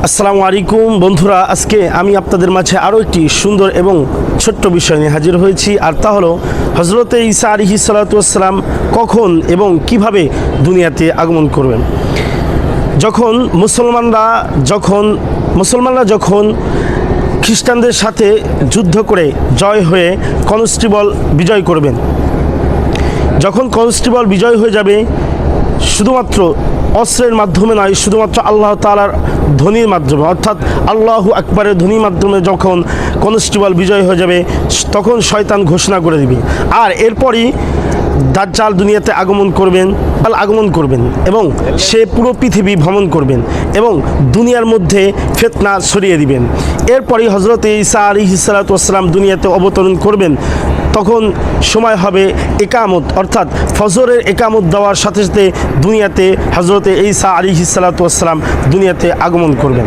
আসসালামু আলাইকুম বন্ধুরা, আজকে আমি আপনাদের মাঝে আরও একটি সুন্দর এবং ছোট্ট বিষয় নিয়ে হাজির হয়েছি। আর তা হলো হজরতে ঈসা আলাইহিস সালাতু ওয়াস সালাম কখন এবং কিভাবে দুনিয়াতে আগমন করবেন। যখন মুসলমানরা যখন খ্রিস্টানদের সাথে যুদ্ধ করে জয় হয়ে কনস্টেবল বিজয় করবেন, যখন কনস্টেবল বিজয় হয়ে যাবে, শুধুমাত্র অস্ত্রের মাধ্যমে নয়, শুধুমাত্র আল্লাহ তাআলার ধ্বনির মাধ্যমে, অর্থাৎ আল্লাহু আকবারের ধ্বনির মাধ্যমে যখন কনস্টেবল বিজয় হয়ে যাবে, তখন শয়তান ঘোষণা করে দিবে। আর এরপরই দাজ্জাল দুনিয়াতে আগমন করবেন এবং সে পুরো পৃথিবী ভ্রমণ করবেন এবং দুনিয়ার মধ্যে ফিতনা ছড়িয়ে দিবেন। এরপরই হজরত ঈসা আলাইহিস সালাতু ওয়াস সালাম দুনিয়াতে অবতরণ করবেন। তখন সময় হবে একামত, অর্থাৎ ফজরের একামত দেওয়ার সাথে সাথে দুনিয়াতে হজরত ঈসা আলাইহিস সালাতু ওয়াস সালাম দুনিয়াতে আগমন করবেন।